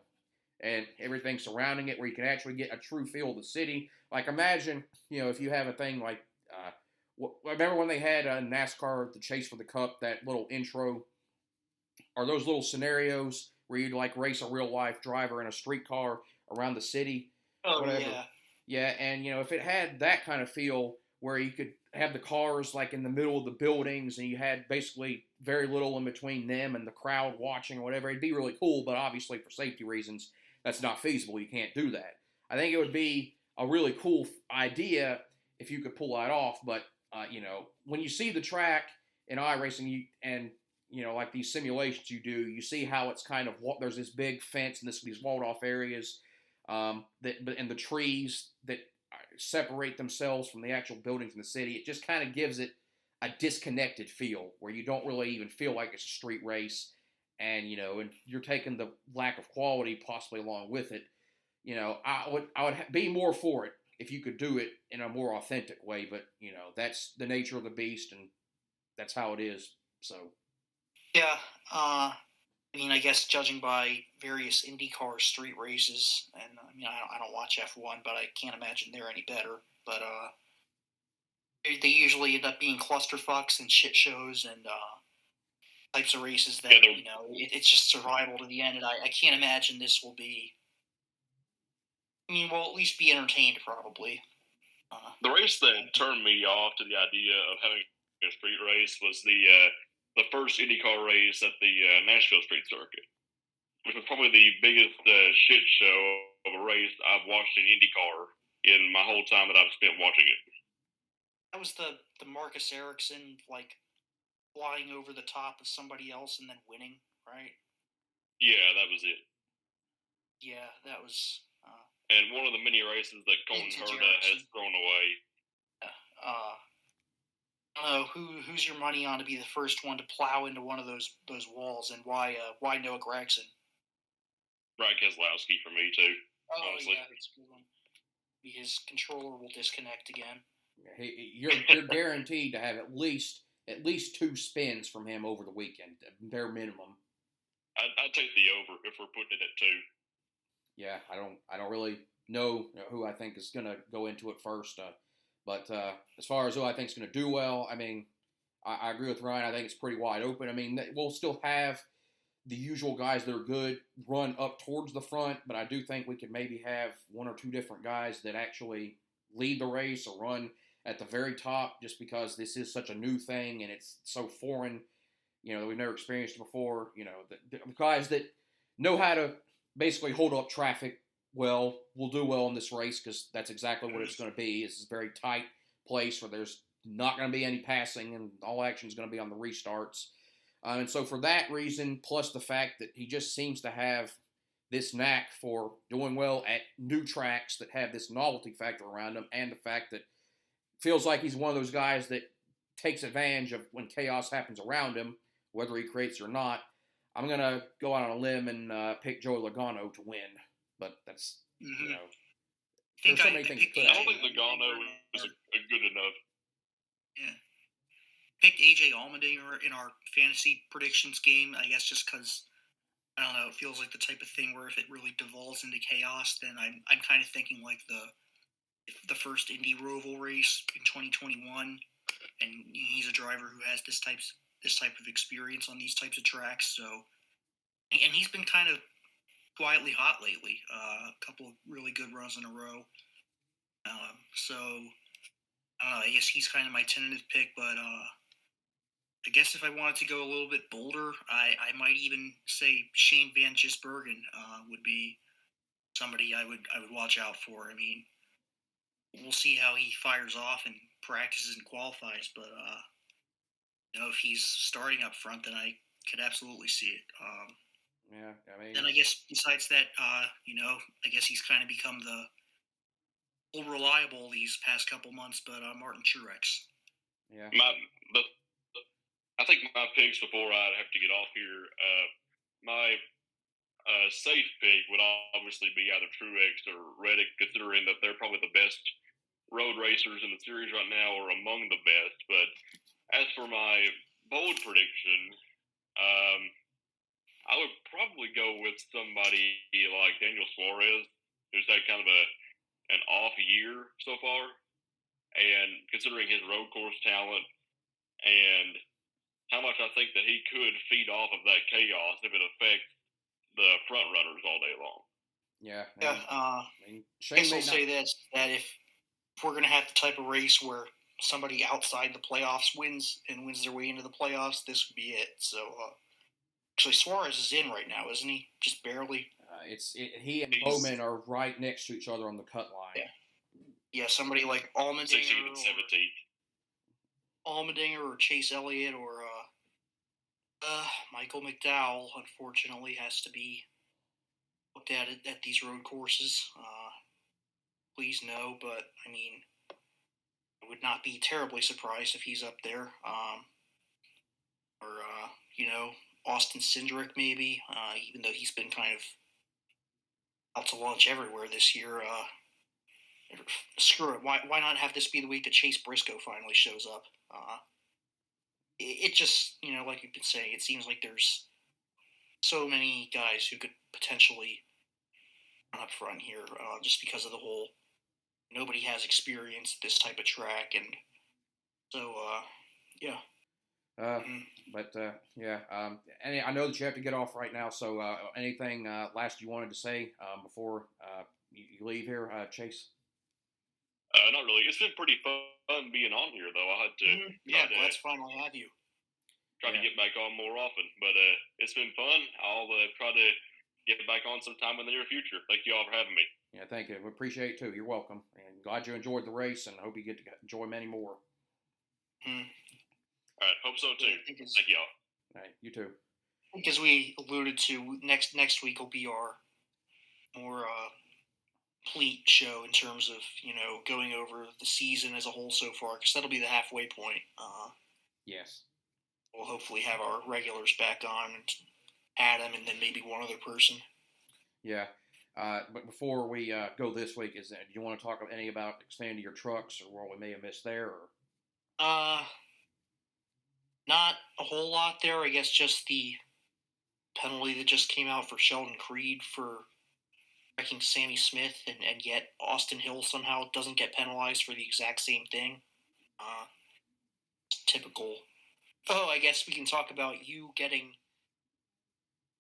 and everything surrounding it, where you can actually get a true feel of the city. Like, imagine, if you have a thing like, remember when they had NASCAR, the Chase for the Cup, that little intro, or those little scenarios where you'd like race a real life driver in a streetcar around the city. Oh, whatever. yeah. Yeah, and if it had that kind of feel where you could have the cars like in the middle of the buildings and you had basically very little in between them and the crowd watching or whatever, it'd be really cool, but obviously for safety reasons, that's not feasible. You can't do that. I think it would be a really cool idea if you could pull that off, but, when you see the track in iRacing like these simulations you see how it's kind of, there's this big fence and these walled off areas and the trees that separate themselves from the actual buildings in the city. It just kind of gives it a disconnected feel where you don't really even feel like it's a street race, and and you're taking the lack of quality possibly along with it. I would be more for it if you could do it in a more authentic way, but that's the nature of the beast, and that's how it is. So Yeah, I mean, I guess judging by various IndyCar street races, and I mean, I don't watch F1, but I can't imagine they're any better. But they usually end up being clusterfucks and shit shows and types of races Yeah, that it's just survival to the end. And I can't imagine this will be. I mean, we'll at least be entertained probably. the race that turned me off to the idea of having a street race was the first IndyCar race at the Nashville Street Circuit, which was probably the biggest shit show of a race I've watched in IndyCar in my whole time that I've spent watching it. That was the Marcus Ericsson flying over the top of somebody else and then winning, right? Yeah, that was it. Yeah, that was. And one of the many races that Colton Herta has thrown away. I don't know who's your money on to be the first one to plow into one of those walls, and why Noah Gragson? Brad Keselowski for me too. Oh honestly. yeah, that's a good one. His controller will disconnect again. You're guaranteed to have at least 2 spins from him over the weekend, bare minimum. I'd take the over if we're putting it at 2. Yeah, I don't really know who I think is going to go into it first. But as far as who I think is going to do well, I mean, I agree with Ryan. I think it's pretty wide open. I mean, we'll still have the usual guys that are good run up towards the front, but I do think we could maybe have 1 or 2 different guys that actually lead the race or run at the very top, just because this is such a new thing and it's so foreign, that we've never experienced before. The guys that know how to basically hold up traffic well will do well in this race, because that's exactly what it's going to be. It's a very tight place where there's not going to be any passing and all action is going to be on the restarts. And so for that reason, plus the fact that he just seems to have this knack for doing well at new tracks that have this novelty factor around him, and the fact that feels like he's one of those guys that takes advantage of when chaos happens around him, whether he creates it or not, I'm going to go out on a limb and pick Joey Logano to win. But that's, there's so many things to put I don't think Logano is a good enough. Yeah. Picked AJ Allmendinger in our fantasy predictions game, I guess, just because, I don't know, it feels like the type of thing where if it really devolves into chaos, then I'm kind of thinking like the first Indy Roval race in 2021, and he's a driver who has this type of experience on these types of tracks. So, and he's been kind of quietly hot lately. A couple of really good runs in a row. So, I don't know. I guess he's kind of my tentative pick, but I guess if I wanted to go a little bit bolder, I might even say Shane Van Gisbergen would be somebody I would watch out for. I mean, we'll see how he fires off and practices and qualifies, but if he's starting up front, then I could absolutely see it. Yeah, I mean. Then I guess besides that, I guess he's kind of become the reliable these past couple months, but Martin Truex. Yeah. I think my picks before I'd have to get off here. My safe pick would obviously be either Truex or Reddick, considering that they're probably the best road racers in the series right now, or among the best. But as for my bold prediction, I would probably go with somebody like Daniel Suarez, who's had kind of an off year so far, and considering his road course talent and how much I think that he could feed off of that chaos if it affects the front runners all day long. Yeah. I guess I'll say this, that if we're going to have the type of race where somebody outside the playoffs wins their way into the playoffs, this would be it. So, actually, Suarez is in right now, isn't he? Just barely. He and Bowman are right next to each other on the cut line. Yeah, somebody like Allmendinger 16th and 17th. Allmendinger or Chase Elliott or Michael McDowell, unfortunately, has to be looked at these road courses. Please no, but I mean, I would not be terribly surprised if he's up there. Or Austin Cindric maybe, even though he's been kind of out to lunch everywhere this year. Screw it. Why not have this be the week that Chase Briscoe finally shows up? it just, like you've been saying, it seems like there's so many guys who could potentially run up front here, just because of the whole nobody has experience at this type of track, and so yeah. Uh, Mhm. but yeah, and I know that you have to get off right now. So anything last you wanted to say before you leave here, Chase? Not really. It's been pretty fun being on here, though. I had to Yeah, glad to finally have you. try to Yeah. get back on more often, but it's been fun. I'll try to get back on sometime in the near future. Thank you all for having me. Yeah, thank you. We appreciate it too. You're welcome, and glad you enjoyed the race, and hope you get to enjoy many more. Mhm. All right, hope so too. I think Thank y'all. All right, you too. as we alluded to, next week will be our more complete show in terms of going over the season as a whole so far, because that'll be the halfway point. Yes. We'll hopefully have our regulars back on, and Adam, and then maybe one other person. Yeah. But before we go this week, do you want to talk any about expanding your trucks or what we may have missed there? Or? Not a whole lot there. I guess just the penalty that just came out for Sheldon Creed for wrecking Sammy Smith, and yet Austin Hill somehow doesn't get penalized for the exact same thing. Typical. Oh, I guess we can talk about you getting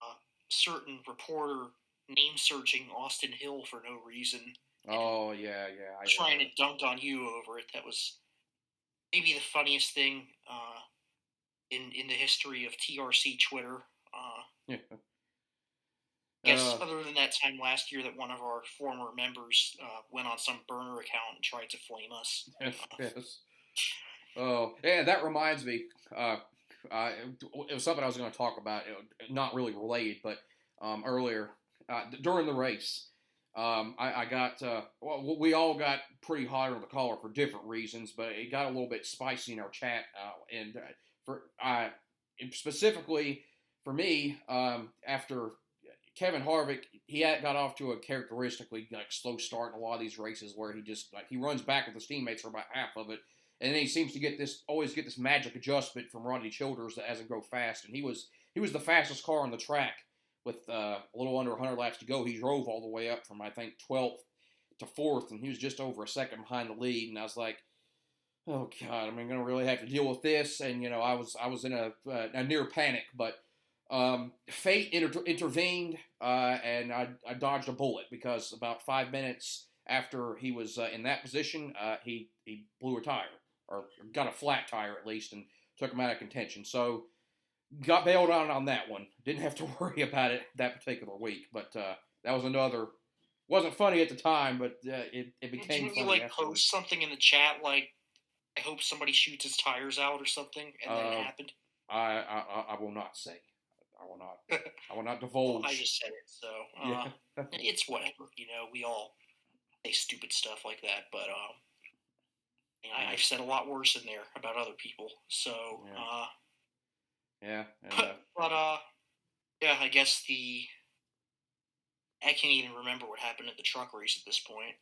a certain reporter name searching Austin Hill for no reason. Oh yeah. Trying to dunk on you over it. That was maybe the funniest thing in the history of TRC Twitter. Yeah. Guess other than that time last year that one of our former members went on some burner account and tried to flame us. Yes. Oh, yeah, that reminds me. It was something I was going to talk about. Not really related, but earlier during the race, I got. Well, we all got pretty hot on the collar for different reasons, but it got a little bit spicy in our chat, and for specifically for me, after Kevin Harvick, he got off to a characteristically slow start in a lot of these races where he just he runs back with his teammates for about half of it, and then he seems to always get this magic adjustment from Rodney Childers that doesn't go fast, and he was the fastest car on the track with a little under 100 laps to go. He drove all the way up from I think 12th to 4th, and he was just over a second behind the lead, and I was like, oh God, I'm going to really have to deal with this, and I was in a near panic, but. Fate intervened, and I dodged a bullet because about 5 minutes after he was in that position, he blew a tire, or got a flat tire at least, and took him out of contention. So got bailed on that one. Didn't have to worry about it that particular week, but that was another. Wasn't funny at the time, but it became Didn't you funny afterwards. Post something in the chat like, I hope somebody shoots his tires out or something, and then it happened? I will not say. I will not divulge. Well, I just said it, so Yeah. it's whatever. We all say stupid stuff like that, but I've said a lot worse in there about other people. So yeah. but yeah, I guess I can't even remember what happened at the truck race at this point.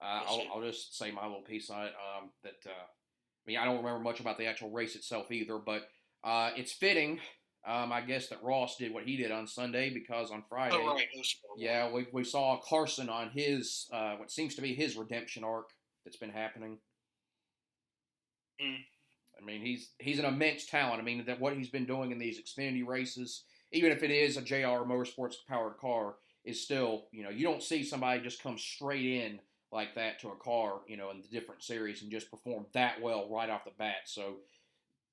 I'll just say my little piece on it. I don't remember much about the actual race itself either, but it's fitting. I guess that Ross did what he did on Sunday because on Friday, we saw Carson on his what seems to be his redemption arc that's been happening. I mean, he's an immense talent. I mean, that what he's been doing in these Xfinity races, even if it is a JR Motorsports powered car, is still you don't see somebody just come straight in like that to a car in the different series and just perform that well right off the bat. So.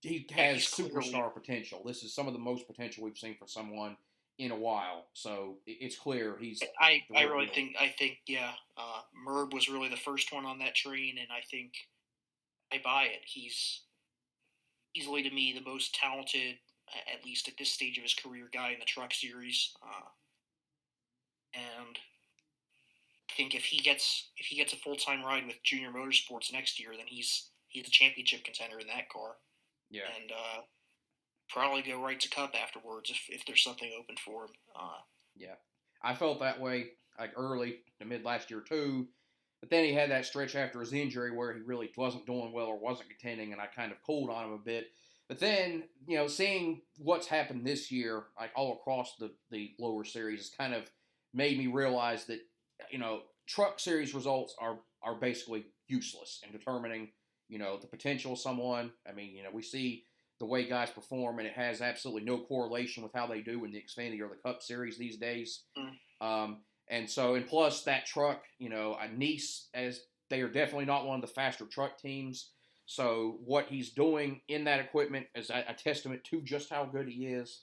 He has superstar potential. This is some of the most potential we've seen for someone in a while. So it's clear he's. I think Merb was really the first one on that train, and I think I buy it. He's easily to me the most talented, at least at this stage of his career, guy in the truck series. And I think if he gets a full-time ride with Junior Motorsports next year, then he's a championship contender in that car. Yeah, and probably go right to Cup afterwards if there's something open for him. Yeah, I felt that way like early to mid last year too, but then he had that stretch after his injury where he really wasn't doing well or wasn't contending, and I kind of pulled on him a bit. But then, seeing what's happened this year, like all across the lower series, has kind of made me realize that, truck series results are basically useless in determining, the potential of someone. I mean, we see the way guys perform, and it has absolutely no correlation with how they do in the Xfinity or the Cup Series these days. And plus that truck, Nice, as they are definitely not one of the faster truck teams. So what he's doing in that equipment is a testament to just how good he is.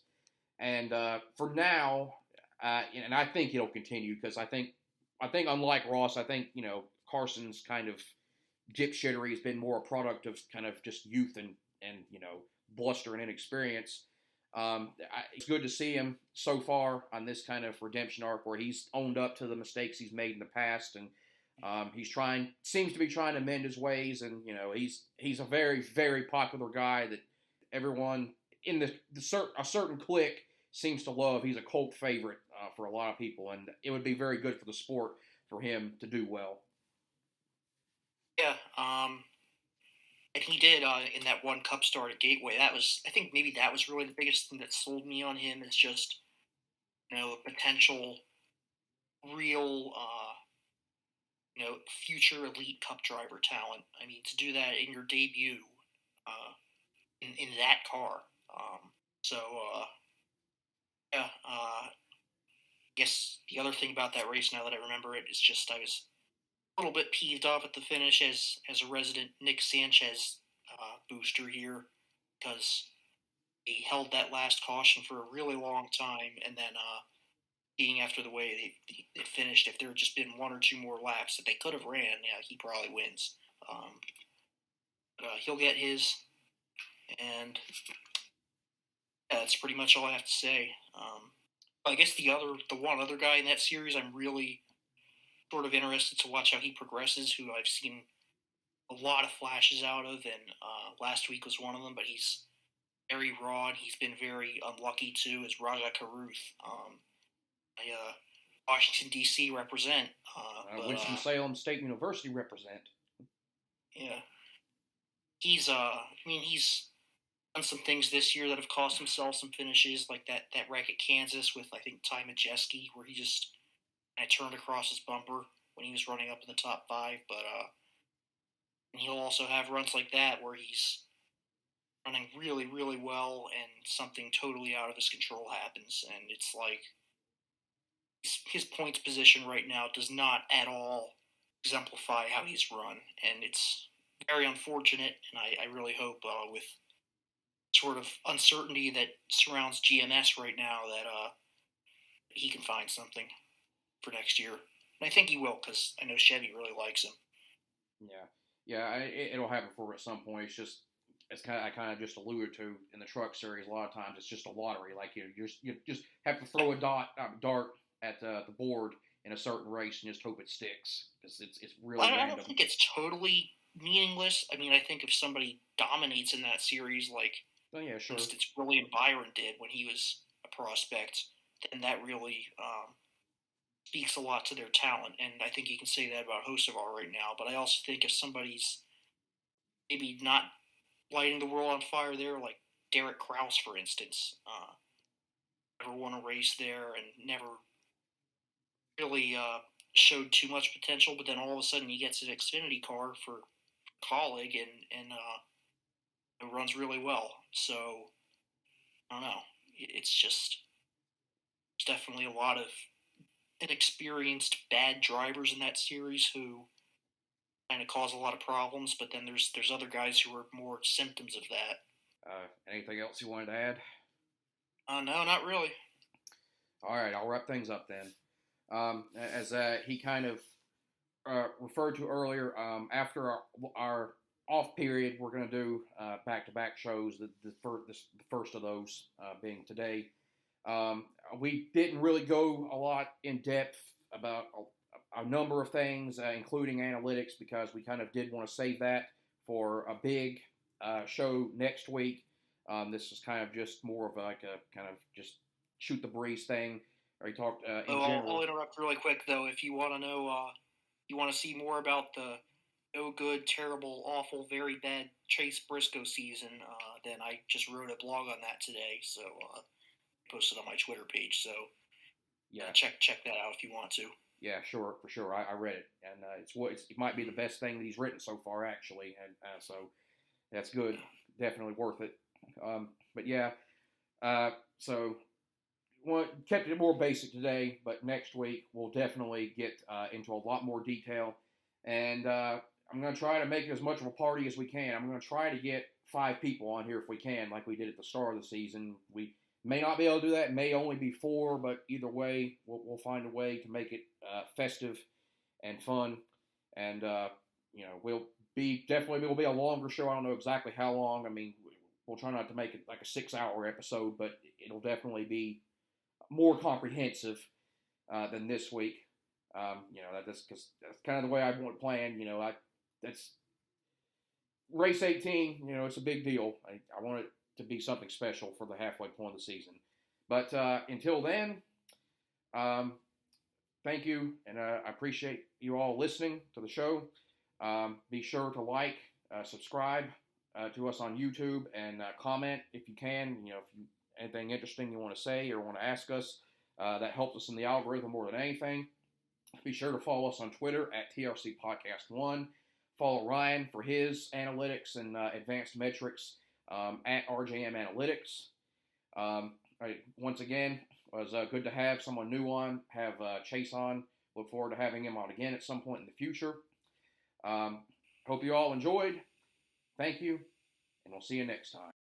And for now, and I think it'll continue because I think unlike Ross, I think Carson's kind of dipshittery has been more a product of kind of just youth and bluster and inexperience. It's good to see him so far on this kind of redemption arc where he's owned up to the mistakes he's made in the past, and seems to be trying to mend his ways, and he's a very, very popular guy that everyone in a certain clique seems to love. He's a cult favorite for a lot of people, and it would be very good for the sport for him to do well. Yeah, and he did in that one Cup start at Gateway. I think maybe that was really the biggest thing that sold me on him, is just potential real future elite Cup driver talent. I mean, to do that in your debut in that car. I guess the other thing about that race, now that I remember it, is just I was a little bit peeved off at the finish as a resident Nick Sanchez booster here, because he held that last caution for a really long time, and then being after the way they finished, if there had just been one or two more laps that they could have ran, yeah, he probably wins. He'll get his, and that's pretty much all I have to say. I guess the one other guy in that series I'm really sort of interested to watch how he progresses, who I've seen a lot of flashes out of, and last week was one of them, but he's very raw, and he's been very unlucky too, is Raja Karuth. Washington, D.C. represent. Winston-Salem State University represent. Yeah. He's done some things this year that have cost himself some finishes, like that wreck at Kansas with, I think, Ty Majeski, where he just turned across his bumper when he was running up in the top 5. But and he'll also have runs like that where he's running really, really well, and something totally out of his control happens, and it's like his points position right now does not at all exemplify how he's run, and it's very unfortunate. And I really hope with sort of uncertainty that surrounds GMS right now that he can find something for next year. And I think he will, because I know Chevy really likes him. Yeah, it'll happen for at some point. I kind of just alluded to in the truck series. A lot of times it's just a lottery. Like you just have to throw a dart at the board in a certain race and just hope it sticks, because it's really random. I don't think it's totally meaningless. I mean, I think if somebody dominates in that series, like for instance William Byron did when he was a prospect, then that really speaks a lot to their talent. And I think you can say that about Hocevar right now. But I also think if somebody's maybe not lighting the world on fire there, like Derek Kraus, for instance, never won a race there and never really showed too much potential, but then all of a sudden he gets an Xfinity car for Colleague and it runs really well. So I don't know. It's definitely a lot of inexperienced bad drivers in that series who kind of cause a lot of problems, but then there's other guys who are more symptoms of that. Anything else you wanted to add? No, not really. All right, I'll wrap things up then. As he kind of referred to earlier, after our off period, we're going to do back-to-back shows, the first of those being today. We didn't really go a lot in depth about a number of things, including analytics, because we kind of did want to save that for a big show next week. This is kind of just more of like a kind of just shoot the breeze thing. Or he talked in general. I'll interrupt really quick though. If you want to know, you want to see more about the no good, terrible, awful, very bad Chase Briscoe season, then I just wrote a blog on that today. So posted on my Twitter page. So Yeah, check that out if you want to. yeah, sure, for sure. I read it, and it might be the best thing that he's written so far, actually, and so that's good, definitely worth it. But yeah, so kept it more basic today, but next week we'll definitely get into a lot more detail, and I'm going to try to make it as much of a party as we can. I'm going to try to get 5 people on here if we can, like we did at the start of the season. We may not be able to do that. It may only be 4, but either way, we'll find a way to make it festive and fun. And we'll be a longer show. I don't know exactly how long. I mean, we'll try not to make it like a 6-hour episode, but it'll definitely be more comprehensive than this week. That's because that's kind of the way I want to plan. That's race 18. It's a big deal. I want it to be something special for the halfway point of the season. But until then, thank you, and I appreciate you all listening to the show. Be sure to like, subscribe to us on YouTube, and comment if you can. If you anything interesting you want to say or want to ask us, that helps us in the algorithm more than anything. Be sure to follow us on Twitter at TRC Podcast 1. Follow Ryan for his analytics and advanced metrics at RJM Analytics. Once again, it was good to have someone new on, have Chase on. Look forward to having him on again at some point in the future. Hope you all enjoyed. Thank you, and we'll see you next time.